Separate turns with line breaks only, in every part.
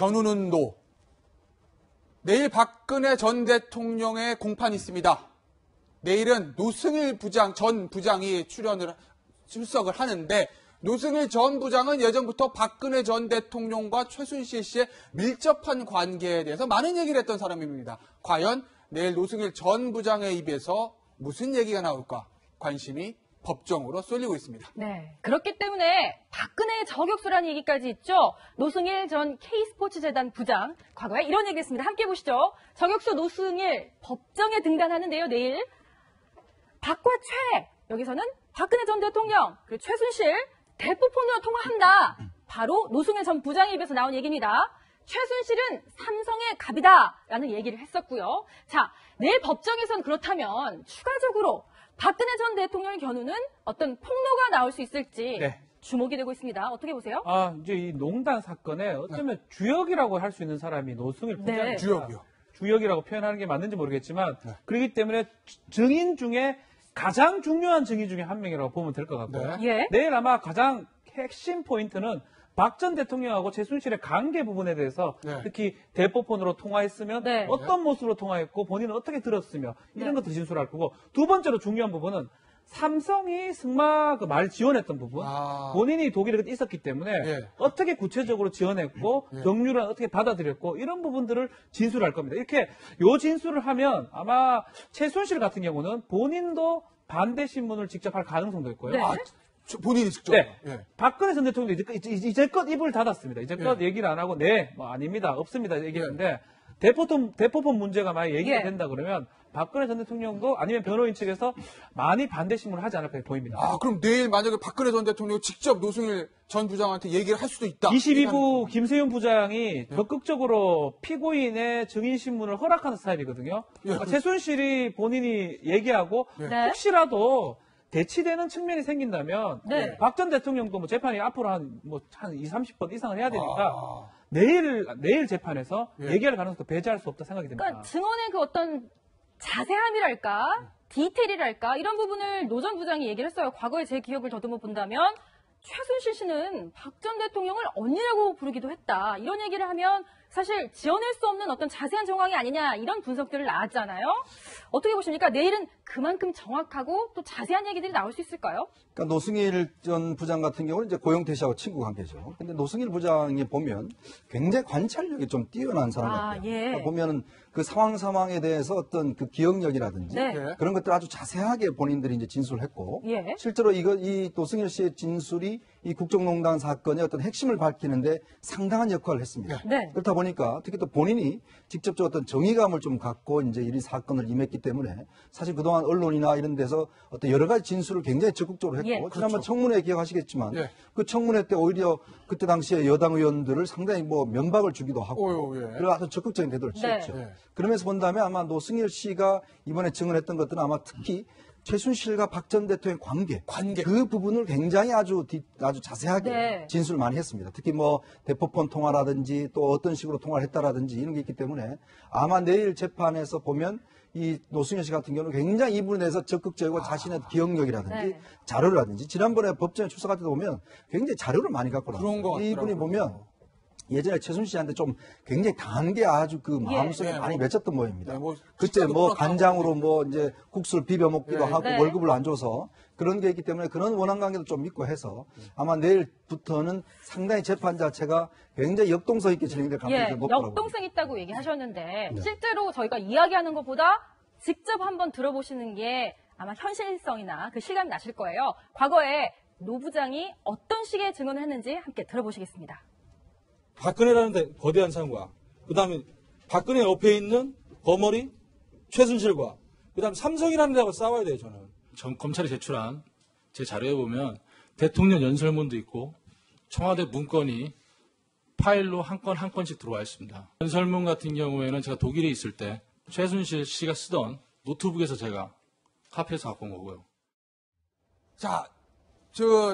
겨누는 노. 내일 박근혜 전 대통령의 공판이 있습니다. 내일은 노승일 전 부장이 출석을 하는데 노승일 전 부장은 예전부터 박근혜 전 대통령과 최순실 씨의 밀접한 관계에 대해서 많은 얘기를 했던 사람입니다. 과연 내일 노승일 전 부장의 입에서 무슨 얘기가 나올까 관심이 법정으로 쏠리고 있습니다.
네, 그렇기 때문에 박근혜 저격수라는 얘기까지 있죠. 노승일 전 K스포츠재단 부장, 과거에 이런 얘기했습니다. 함께 보시죠. 저격수 노승일 법정에 등단하는데요. 내일 박과 최, 여기서는 박근혜 전 대통령, 그리고 최순실 대포폰으로 통화한다. 바로 노승일 전 부장의 입에서 나온 얘기입니다. 최순실은 삼성의 갑이다라는 얘기를 했었고요. 자, 내일 법정에선 그렇다면 추가적으로 박근혜 전 대통령을 겨누는 어떤 폭로가 나올 수 있을지
네.
주목이 되고 있습니다. 어떻게 보세요?
이제 이 농단 사건에 어쩌면 주역이라고 할 수 있는 사람이 노승일 부장입니다.
주역이요.
주역이라고 표현하는 게 맞는지 모르겠지만 그렇기 때문에 증인 중에 가장 중요한 증인 중에 한 명이라고 보면 될 것 같고요.
예.
내일 아마 가장 핵심 포인트는 박 전 대통령하고 최순실의 관계 부분에 대해서 특히 대포폰으로 통화했으면 어떤 모습으로 통화했고 본인은 어떻게 들었으며 이런 것도 진술할 거고 두 번째로 중요한 부분은 삼성이 승마 그 말 지원했던 부분 본인이 독일에 있었기 때문에 어떻게 구체적으로 지원했고 경유를 어떻게 받아들였고 이런 부분들을 진술할 겁니다. 이렇게 요 진술을 하면 아마 최순실 같은 경우는 본인도 반대 신문을 직접 할 가능성도 있고요.
네.
본인이 직접.
네. 박근혜 전 대통령도 이제껏 입을 닫았습니다. 이제껏 얘기를 안 하고 아닙니다. 없습니다. 얘기했는데 대포폰 문제가 만약 얘기가 된다 그러면 박근혜 전 대통령도 아니면 변호인 측에서 많이 반대 신문을 하지 않을까 보입니다.
그럼 내일 만약에 박근혜 전 대통령이 직접 노승일 전 부장한테 얘기를 할 수도 있다.
22부 김세윤 부장이 적극적으로 피고인의 증인 신문을 허락하는 스타일이거든요. 그러니까 최순실이 본인이 얘기하고 혹시라도 대치되는 측면이 생긴다면 박 전 대통령도 뭐 재판이 앞으로 한 20, 30번 이상을 해야 되니까 내일 재판에서 얘기할 가능성도 배제할 수 없다 생각이 듭니다.
그러니까 증언의 그 어떤 자세함이랄까, 디테일이랄까 이런 부분을 노 전 부장이 얘기를 했어요. 과거에 제 기억을 더듬어 본다면 최순실 씨는 박 전 대통령을 언니라고 부르기도 했다. 이런 얘기를 하면 사실 지어낼 수 없는 어떤 자세한 정황이 아니냐 이런 분석들을 나왔잖아요. 어떻게 보십니까? 내일은 그만큼 정확하고 또 자세한 얘기들이 나올 수 있을까요?
그러니까 노승일 전 부장 같은 경우는 이제 고영태 씨하고 친구 관계죠. 근데 노승일 부장이 보면 굉장히 관찰력이 좀 뛰어난 사람 같아요. 그러니까 보면은 그 상황에 대해서 어떤 그 기억력이라든지 그런 것들 아주 자세하게 본인들이 이제 진술을 했고 실제로 이 노승일 씨의 진술이 이 국정농단 사건의 어떤 핵심을 밝히는데 상당한 역할을 했습니다. 그렇다 보니까 특히 또 본인이 직접적 어떤 정의감을 좀 갖고 이제 이 사건을 임했기 때문에 사실 그동안 언론이나 이런 데서 어떤 여러 가지 진술을 굉장히 적극적으로 했고 지난번 청문회 기억하시겠지만 그 청문회 때 오히려 그때 당시에 여당 의원들을 상당히 뭐 면박을 주기도 하고 그리고 아주 적극적인 태도를 취했죠. 그러면서 본다면 아마 노승일 씨가 이번에 증언했던 것들은 아마 특히 최순실과 박 전 대통령의 관계 그 부분을 굉장히 아주 자세하게 진술을 많이 했습니다. 특히 뭐 대포폰 통화라든지 또 어떤 식으로 통화를 했다라든지 이런 게 있기 때문에 아마 내일 재판에서 보면 이 노승일 씨 같은 경우는 굉장히 이 부분에 대해서 적극적이고 자신의 기억력이라든지 자료라든지 지난번에 법정에 출석할 때도 보면 굉장히 자료를 많이 갖고 나왔어요. 이분이 보면 예전에 최순실 씨한테 좀 굉장히 당한 게 아주 그 마음속에 많이 맺혔던 모양입니다. 그때 뭐 간장으로 뭐 이제 국수를 비벼 먹기도 하고 월급을 안 줘서 그런 게 있기 때문에 그런 원한 관계도 좀 있고 해서 아마 내일부터는 상당히 재판 자체가 굉장히 역동성 있게 진행될 가능성이 높다고.
역동성 있다고 얘기하셨는데 실제로 저희가 이야기하는 것보다 직접 한번 들어보시는 게 아마 현실성이나 그 실감이 나실 거예요. 과거에 노 부장이 어떤 식의 증언을 했는지 함께 들어보시겠습니다.
박근혜라는 거대한 사람과 그다음에 박근혜 옆에 있는 거머리 최순실과 그다음에 삼성이라는 데하고 싸워야 돼요. 저는
검찰이 제출한 제 자료에 보면 대통령 연설문도 있고 청와대 문건이 파일로 한 건 한 건씩 들어와 있습니다. 연설문 같은 경우에는 제가 독일에 있을 때 최순실 씨가 쓰던 노트북에서 제가 카피해서 갖고 온 거고요.
자,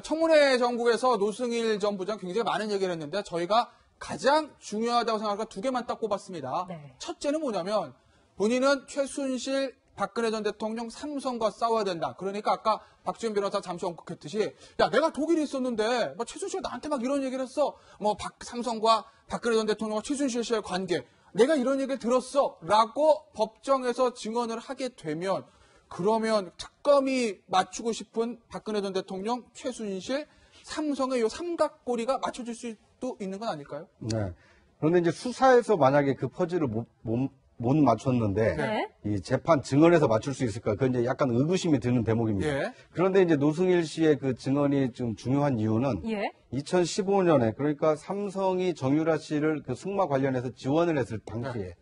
청문회 정국에서 노승일 전 부장 굉장히 많은 얘기를 했는데 저희가 가장 중요하다고 생각하는 두 개만 딱 꼽았습니다. 첫째는 뭐냐면 본인은 최순실 박근혜 전 대통령 삼성과 싸워야 된다. 그러니까 아까 박지원 변호사 잠시 언급했듯이 야 내가 독일에 있었는데 뭐 최순실가 나한테 막 이런 얘기를 했어. 뭐 삼성과 박근혜 전 대통령과 최순실 씨의 관계 내가 이런 얘기를 들었어 라고 법정에서 증언을 하게 되면 그러면 특검이 맞추고 싶은 박근혜 전 대통령, 최순실, 삼성의 요 삼각고리가 맞춰질 수도 있는 건 아닐까요?
네. 그런데 이제 수사에서 만약에 그 퍼즐을 못 맞췄는데
네.
이 재판 증언에서 맞출 수 있을까? 그건 이제 약간 의구심이 드는 대목입니다.
예.
그런데 이제 노승일 씨의 그 증언이 좀 중요한 이유는
예.
2015년에 그러니까 삼성이 정유라 씨를 그 승마 관련해서 지원을 했을 당시에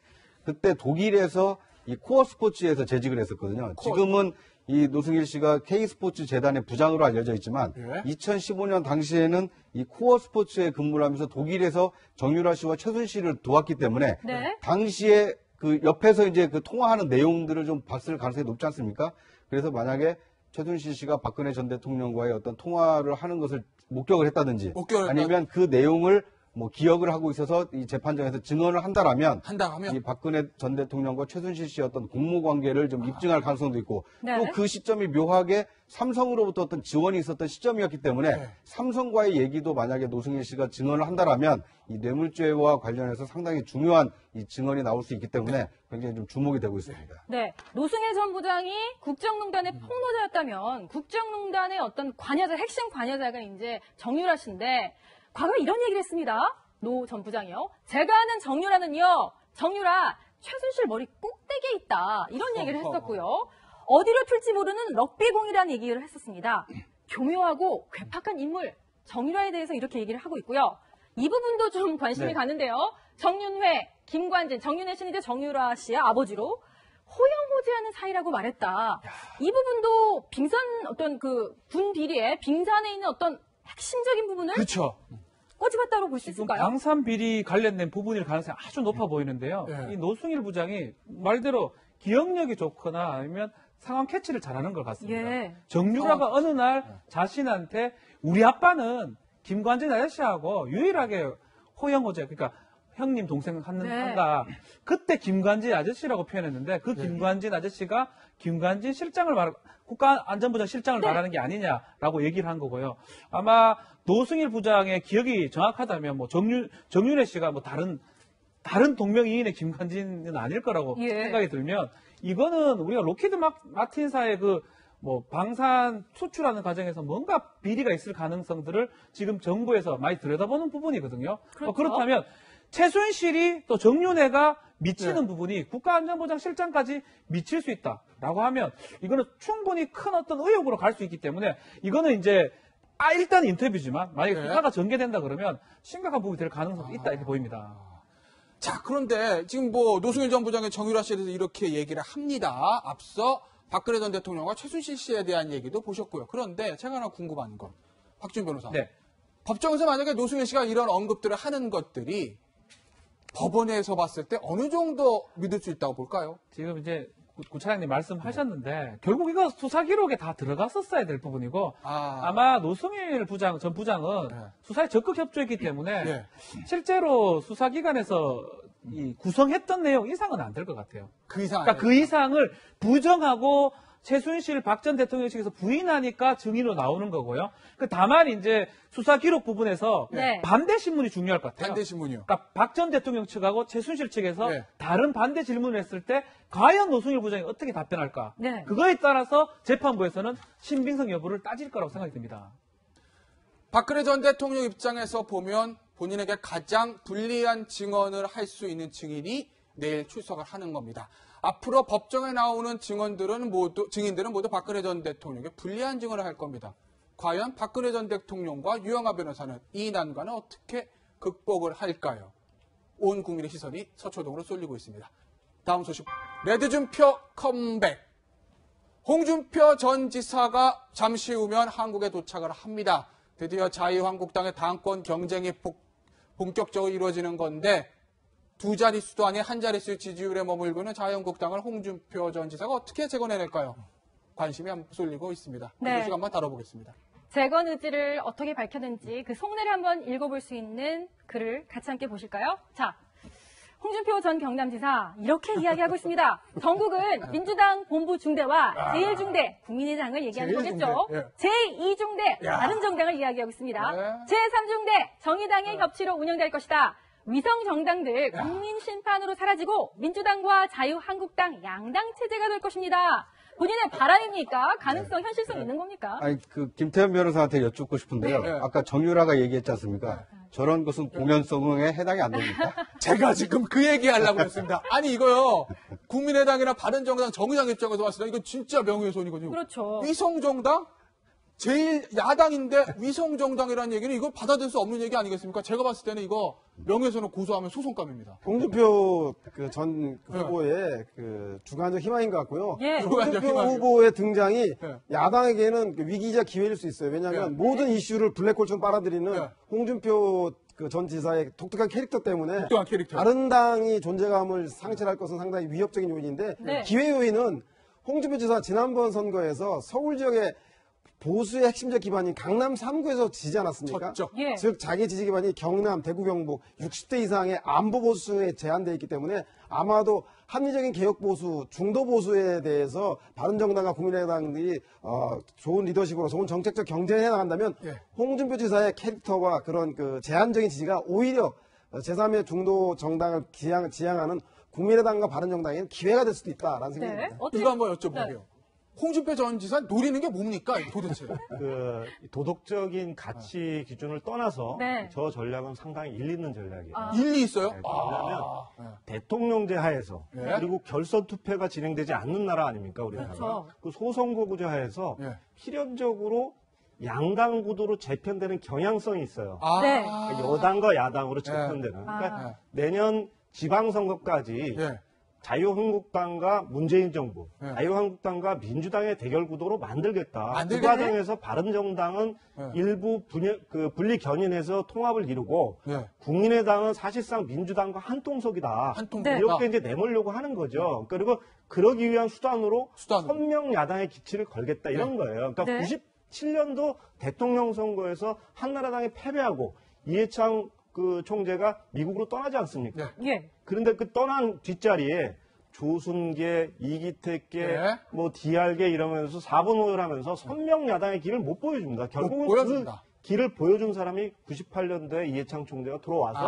그때 독일에서 이 코어 스포츠에서 재직을 했었거든요. 지금은 이 노승일 씨가 K스포츠 재단의 부장으로 알려져 있지만 2015년 당시에는 이 코어 스포츠에 근무를 하면서 독일에서 정유라 씨와 최순실을 도왔기 때문에
네.
당시에 그 옆에서 이제 그 통화하는 내용들을 좀 봤을 가능성이 높지 않습니까? 그래서 만약에 최순실 씨가 박근혜 전 대통령과의 어떤 통화를 하는 것을 목격을 했다든지 아니면 그 내용을 뭐 기억을 하고 있어서 이 재판장에서 증언을 한다면 이 박근혜 전 대통령과 최순실 씨의 어떤 공모 관계를 좀 입증할 가능성도 있고
네.
또 그 시점이 묘하게 삼성으로부터 어떤 지원이 있었던 시점이었기 때문에 삼성과의 얘기도 만약에 노승일 씨가 증언을 한다면 이 뇌물죄와 관련해서 상당히 중요한 이 증언이 나올 수 있기 때문에 굉장히 좀 주목이 되고 있습니다.
네. 노승일 전 부장이 국정농단의 폭로자였다면 국정농단의 어떤 관여자, 핵심 관여자가 이제 정유라 씨인데 과거에 이런 얘기를 했습니다. 노 전 부장이요. 제가 아는 정유라는요. 정유라 최순실 머리 꼭대기에 있다. 이런 얘기를 했었고요. 어디로 튈지 모르는 럭비공이라는 얘기를 했었습니다. 교묘하고 괴팍한 인물 정유라에 대해서 이렇게 얘기를 하고 있고요. 이 부분도 좀 관심이 가는데요. 정윤회, 김관진, 정윤회 씨는 이제 정유라 씨의 아버지로 호영호재하는 사이라고 말했다. 이 부분도 빙산 어떤 그 군 비리에 빙산에 있는 어떤 핵심적인 부분을
그렇죠.
꼬집었다고 볼 수
지금
있을까요?
방산 비리 관련된 부분일 가능성이 아주 높아 보이는데요. 이 노승일 부장이 말대로 기억력이 좋거나 아니면 상황 캐치를 잘하는 것 같습니다.
예.
정유라가 어느 날 자신한테 우리 아빠는 김관진 아저씨하고 유일하게 호영호재, 그러니까 형님 동생 한다. 그때 김관진 아저씨라고 표현했는데 그 김관진 아저씨가 김관진 실장을 국가안전부장 실장을 말하는 게 아니냐라고 얘기를 한 거고요. 아마 노승일 부장의 기억이 정확하다면 뭐 정윤혜 씨가 뭐 다른 동명이인의 김관진은 아닐 거라고 생각이 들면 이거는 우리가 로키드 마틴사의 그 뭐 방산 수출하는 과정에서 뭔가 비리가 있을 가능성들을 지금 정부에서 많이 들여다보는 부분이거든요.
그렇죠.
그렇다면 최순실이 또 정윤회가 미치는 부분이 국가안전보장 실장까지 미칠 수 있다라고 하면 이거는 충분히 큰 어떤 의혹으로 갈 수 있기 때문에 이거는 이제 일단 인터뷰지만 만약에 수사가 전개된다 그러면 심각한 부분이 될 가능성이 있다 이렇게 보입니다.
자, 그런데 지금 뭐 노승일 전 부장의 정유라 씨에 대해서 이렇게 얘기를 합니다. 앞서 박근혜 전 대통령과 최순실 씨에 대한 얘기도 보셨고요. 그런데 제가 하나 궁금한 건 박준 변호사. 법정에서 만약에 노승일 씨가 이런 언급들을 하는 것들이 법원에서 봤을 때 어느 정도 믿을 수 있다고 볼까요?
지금 이제 구차장님 말씀하셨는데 결국 이거 수사 기록에 다 들어갔었어야 될 부분이고 아마 노승일 전 부장은 수사에 적극 협조했기 때문에 실제로 수사기관에서 이 구성했던 내용 이상은 안 될 것 같아요.
그 이상
그러니까 그 이상을 부정하고 최순실 박 전 대통령 측에서 부인하니까 증인으로 나오는 거고요. 다만 이제 수사 기록 부분에서 반대 신문이 중요할 것 같아요.
반대 신문이요.
그러니까 박 전 대통령 측하고 최순실 측에서 다른 반대 질문을 했을 때 과연 노승일 부장이 어떻게 답변할까? 그거에 따라서 재판부에서는 신빙성 여부를 따질 거라고 생각이 듭니다.
박근혜 전 대통령 입장에서 보면 본인에게 가장 불리한 증언을 할 수 있는 증인이 내일 출석을 하는 겁니다. 앞으로 법정에 나오는 증인들은 모두 박근혜 전 대통령에게 불리한 증언을 할 겁니다. 과연 박근혜 전 대통령과 유영하 변호사는 이 난관을 어떻게 극복을 할까요? 온 국민의 시선이 서초동으로 쏠리고 있습니다. 다음 소식. 레드준표 컴백. 홍준표 전 지사가 잠시 후면 한국에 도착을 합니다. 드디어 자유한국당의 당권 경쟁이 본격적으로 이루어지는 건데 두 자릿수도 아닌 한 자릿수 지지율에 머물고 있는 자유한국당을 홍준표 전 지사가 어떻게 재건해낼까요? 관심이 쏠리고 있습니다. 이 소식 한번 다뤄보겠습니다.
재건 의지를 어떻게 밝혔는지 그 속내를 한번 읽어볼 수 있는 글을 같이 함께 보실까요? 자, 홍준표 전 경남지사 이렇게 이야기하고 있습니다. 전국은 민주당 본부 중대와 제1중대 국민의당을 얘기하는 거겠죠.
예.
제2중대 바른정당을 이야기하고 있습니다. 제3중대 정의당의 겹치로 운영될 것이다. 위성 정당들 국민 심판으로 사라지고 민주당과 자유한국당 양당 체제가 될 것입니다. 본인의 바람입니까? 가능성, 현실성 있는 겁니까?
아니, 김태현 변호사한테 여쭙고 싶은데요.
네.
아까 정유라가 얘기했지 않습니까? 저런 것은 공연성에 해당이 안 됩니까?
제가 지금 그 얘기 하려고 했습니다. 아니, 이거요. 국민의당이나 바른정당, 정의당 입장에서 봤을 때 이건 진짜 명예훼손이거든요.
그렇죠.
위성정당? 제일 야당인데 위성정당이라는 얘기는 이거 받아들일 수 없는 얘기 아니겠습니까? 제가 봤을 때는 이거 명예훼손을 고소하면 소송감입니다.
홍준표 전 후보의 주관적 희망인 것 같고요.
예.
주관적
홍준표
희망이요.
후보의 등장이
예.
야당에게는 위기이자 기회일 수 있어요. 왜냐하면
예.
모든 이슈를 블랙홀처럼 빨아들이는
예.
홍준표 전 지사의 독특한 캐릭터 때문에
독특한 캐릭터.
다른 당이 존재감을 상실할 것은 상당히 위협적인 요인인데
네.
기회 요인은 홍준표 지사 지난번 선거에서 서울 지역의 보수의 핵심적 기반인 강남 3구에서 지지 않았습니까?
졌죠.
예.
즉 자기 지지 기반이 경남, 대구, 경북 60대 이상의 안보 보수에 제한되어 있기 때문에 아마도 합리적인 개혁 보수, 중도 보수에 대해서 바른정당과 국민의당들이 좋은 리더십으로 좋은 정책적 경쟁을 해나간다면
예.
홍준표 지사의 캐릭터와 그런 제한적인 지지가 오히려 제3의 중도 정당을 지향하는 국민의당과 바른정당에는 기회가 될 수도 있다라는 생각이 듭니다.
어떻게
이거 한번 여쭤볼게요. 홍준표 전 지사 노리는 게 뭡니까 도대체?
도덕적인 가치 기준을 떠나서
네.
저 전략은 상당히 일리 있는 전략이에요.
일리 있어요?
네, 왜냐하면 대통령제 하에서
네.
그리고 결선 투표가 진행되지 않는 나라 아닙니까 우리나라가.
그렇죠.
그 소선거구제 하에서
네.
필연적으로 양당 구도로 재편되는 경향성이 있어요.
네.
그러니까 여당과 야당으로 재편되는. 그러니까 내년 지방선거까지
예.
자유한국당과 문재인 정부,
네.
자유한국당과 민주당의 대결 구도로 만들겠다. 그
만들겠네?
과정에서 바른정당은
네.
일부 분리 견인해서 통합을 이루고
네.
국민의당은 사실상 민주당과 한통속이다.
한통속이다.
이렇게 이제 내몰려고 하는 거죠. 그리고 그러기 위한 수단으로 선명 야당의 기치를 걸겠다 이런 거예요. 그러니까
네.
97년도 대통령 선거에서 한나라당이 패배하고 이해창 총재가 미국으로 떠나지 않습니까?
네.
예.
그런데 그 떠난 뒷자리에 조순계, 이기택계,
네.
DR계 이러면서 4번 호열하면서 선명 야당의 길을 못 보여줍니다. 결국은
보여준다.
그 길을 보여준 사람이 98년도에 이해창 총재가 들어와서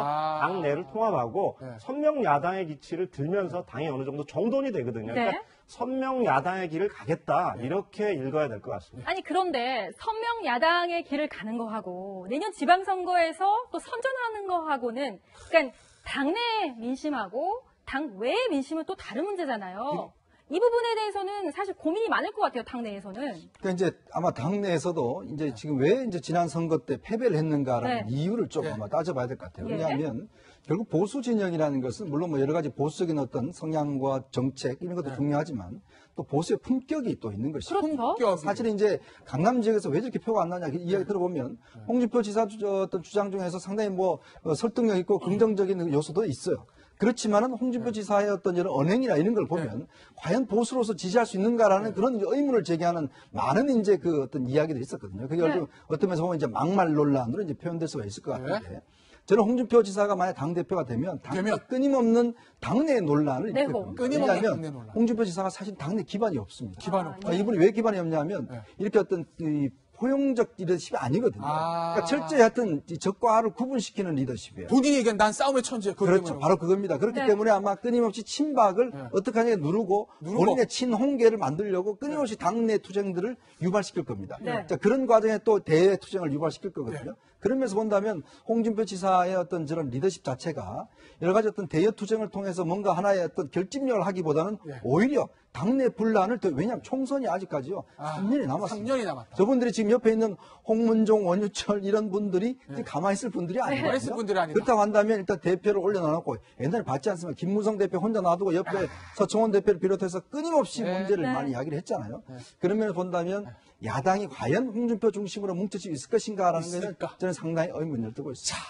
당 내를 통합하고
네.
선명 야당의 기치를 들면서 당이 어느 정도 정돈이 되거든요.
네.
그러니까 선명 야당의 길을 가겠다 이렇게 읽어야 될 것 같습니다.
아니 그런데 선명 야당의 길을 가는 거하고 내년 지방선거에서 또 선전하는 거하고는 그러니까 당내 민심하고 당 외의 민심은 또 다른 문제잖아요. 이 부분에 대해서는 사실 고민이 많을 것 같아요. 당내에서는.
그러니까 이제 아마 당내에서도 이제 지금 왜 이제 지난 선거 때 패배를 했는가라는
네.
이유를 좀
네.
아마 따져봐야 될 것 같아요.
예.
왜냐하면 결국 보수 진영이라는 것은 물론 뭐 여러 가지 보수적인 어떤 성향과 정책 이런 것도 중요하지만 또 보수의 품격이 또 있는 것이죠.
그렇죠.
사실 이제 강남 지역에서 왜 저렇게 표가 안 나냐 이야기 들어보면 홍준표 지사 어떤 주장 중에서 상당히 뭐 설득력 있고 긍정적인 요소도 있어요. 그렇지만은 홍준표 지사의 어떤 이런 언행이나 이런 걸 보면 과연 보수로서 지지할 수 있는가라는 그런 의문을 제기하는 많은 이제 그 어떤 이야기들이 있었거든요. 그게 어떤 면에서 보면 이제 막말 논란으로 이제 표현될 수가 있을 것 같은데 저는 홍준표 지사가 만약 당대표가 되면 끊임없는 당내 논란을
내고.
끊임없는 당내
왜냐하면
논란.
홍준표 지사가 사실 당내 기반이 없습니다.
기반이 없죠.
이분이 왜 기반이 없냐면 이렇게 어떤 이 포용적 리더십이 아니거든요. 그러니까 철저히 하여튼 이 적과를 구분시키는 리더십이에요.
본인이 얘기한 난 싸움의 천재.
그렇죠. 바로 그겁니다. 그렇기
네.
때문에 아마 끊임없이 친박을 어떻게 하냐 누르고 본인의 친홍계를 만들려고 끊임없이 당내 투쟁들을 유발시킬 겁니다.
네.
자, 그런 과정에 또 대외 투쟁을 유발시킬 거거든요. 그러면서 본다면 홍준표 지사의 어떤 저런 리더십 자체가 여러 가지 어떤 대여 투쟁을 통해서 뭔가 하나의 어떤 결집력을 하기보다는 오히려 당내 분란을 더, 왜냐하면 총선이 아직까지요. 3년이 남았습니다.
3년이 남았다.
저분들이 지금 옆에 있는 홍문종, 원유철 이런 분들이 가만히 있을 분들이 아니에요.
가만히 있을 분들이 아니다.
그렇다고 한다면 일단 대표를 올려놔놓고 옛날에 봤지 않습니까? 김무성 대표 혼자 놔두고 옆에 서청원 대표를 비롯해서 끊임없이 문제를 많이 이야기를 했잖아요. 그런 면을 본다면 야당이 과연 홍준표 중심으로 뭉칠 수 있을 것인가라는 것은 저는 상당히 의문을 두고 있습니다.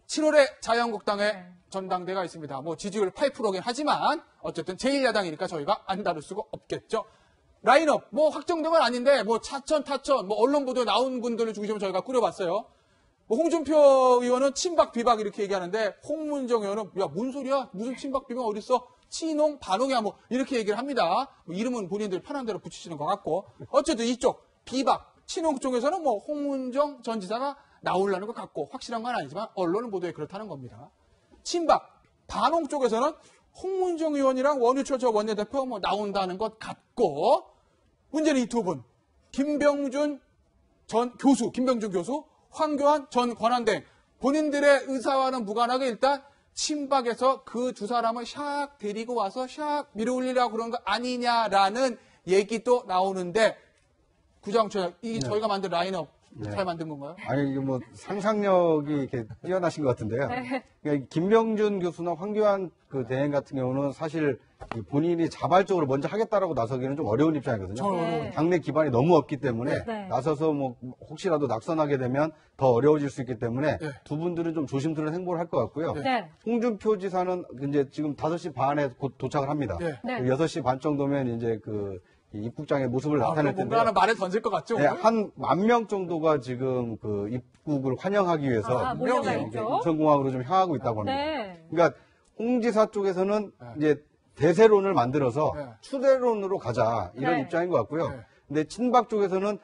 7월에 자유한국당의 전당대가 있습니다. 뭐 지지율 8%긴 하지만 어쨌든 제1야당이니까 저희가 안 다룰 수가 없겠죠. 라인업 뭐 확정된 건 아닌데 뭐 차천 타천 뭐 언론 보도에 나온 분들을 중심으로 저희가 꾸려봤어요. 뭐 홍준표 의원은 친박 비박 이렇게 얘기하는데 홍문정 의원은 야, 뭔 소리야? 무슨 친박 비박 어딨어? 친홍, 반홍이야 뭐 이렇게 얘기를 합니다. 뭐 이름은 본인들 편한 대로 붙이시는 것 같고 어쨌든 이쪽 비박, 친홍 쪽에서는 뭐 홍문정 전 지사가 나오려는 것 같고 확실한 건 아니지만 언론 보도에 그렇다는 겁니다. 친박, 반홍 쪽에서는 홍문정 의원이랑 원유철 저 원내대표 뭐 나온다는 것 같고 문제는 이 두 분 김병준 교수, 황교안 전 권한대행 본인들의 의사와는 무관하게 일단 친박에서 그 두 사람을 샥 데리고 와서 샥 밀어올리려고 그런 거 아니냐라는 얘기도 나오는데 구장처럼 이게 저희가 만든 라인업 잘 만든 건가요?
아니, 이게 뭐 상상력이 이렇게 뛰어나신 것 같은데요. 그러니까 김병준 교수나 황교안 그 대행 같은 경우는 사실 본인이 자발적으로 먼저 하겠다라고 나서기는 좀 어려운 입장이거든요.
네.
당내 기반이 너무 없기 때문에
네.
나서서 뭐 혹시라도 낙선하게 되면 더 어려워질 수 있기 때문에
네.
두 분들은 좀 조심스러운 행보를 할 것 같고요.
네.
홍준표 지사는 이제 지금 5시 반에 곧 도착을 합니다.
네.
네.
6시 반 정도면 이제 그 입국장의 모습을 나타낼 텐데.
뭔가 하나 말을 던질 것 같죠?
네, 한 10,000명 정도가 지금 그 입국을 환영하기 위해서
몰려가
네,
있죠.
인천공항으로 좀 향하고 있다고 합니다.
네.
그러니까 홍 지사 쪽에서는 이제 대세론을 만들어서
네.
추대론으로 가자 이런
네.
입장인 것 같고요.
네.
근데 친박 쪽에서는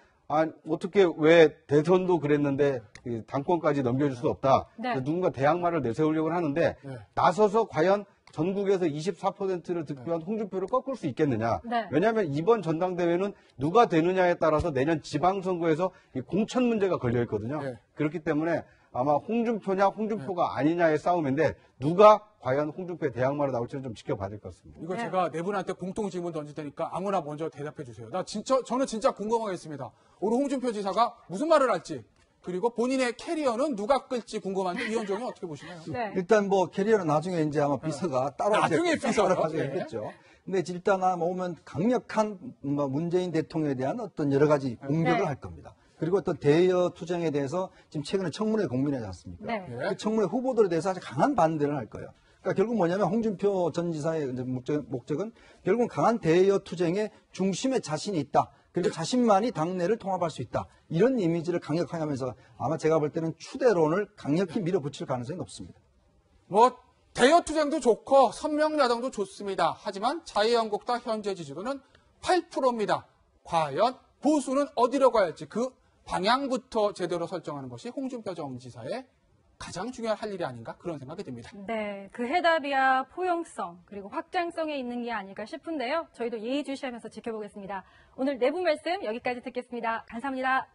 어떻게 왜 대선도 그랬는데 이 당권까지 넘겨줄 수 없다.
네.
그래서 누군가 대항마를 내세우려고 하는데
네.
나서서 과연 전국에서 24%를 득표한 홍준표를 꺾을 수 있겠느냐.
네.
왜냐하면 이번 전당대회는 누가 되느냐에 따라서 내년 지방선거에서 이 공천 문제가 걸려 있거든요.
네.
그렇기 때문에 아마 홍준표냐 홍준표가 아니냐의 싸움인데 누가 과연 홍준표의 대항마로 나올지는 좀 지켜봐야 될 것 같습니다.
이거 제가 네 분한테 공통 질문 던질 테니까 아무나 먼저 대답해 주세요. 저는 진짜 궁금하겠습니다. 오늘 홍준표 지사가 무슨 말을 할지 그리고 본인의 캐리어는 누가 끌지 궁금한데 이현정이 어떻게 보시나요?
네.
일단 뭐 캐리어는 나중에 이제 아마 비서가 따로
나중에
이제
비서가?
가지고 있겠죠. 근데 일단 오면 강력한 뭐 문재인 대통령에 대한 어떤 여러 가지 공격을
네.
할 겁니다. 그리고 어떤 대여 투쟁에 대해서 지금 최근에 청문회 공민하지 않습니까?
네.
그 청문회 후보들에 대해서 아주 강한 반대를 할 거예요. 그러니까 결국 뭐냐면 홍준표 전 지사의 이제 목적은 결국은 강한 대여 투쟁의 중심에 자신이 있다. 그리고 자신만이 당내를 통합할 수 있다. 이런 이미지를 강력하게 하면서 아마 제가 볼 때는 추대론을 강력히 밀어붙일 가능성이 높습니다.
뭐 대여 투쟁도 좋고 선명야당도 좋습니다. 하지만 자유한국당 현재 지지도는 8%입니다. 과연 보수는 어디로 가야 할지 그 방향부터 제대로 설정하는 것이 홍준표 전 지사의 가장 중요한 할 일이 아닌가 그런 생각이 듭니다.
네, 그 해답이야 포용성 그리고 확장성에 있는 게 아닐까 싶은데요. 저희도 예의주시하면서 지켜보겠습니다. 오늘 네 분 말씀 여기까지 듣겠습니다. 감사합니다.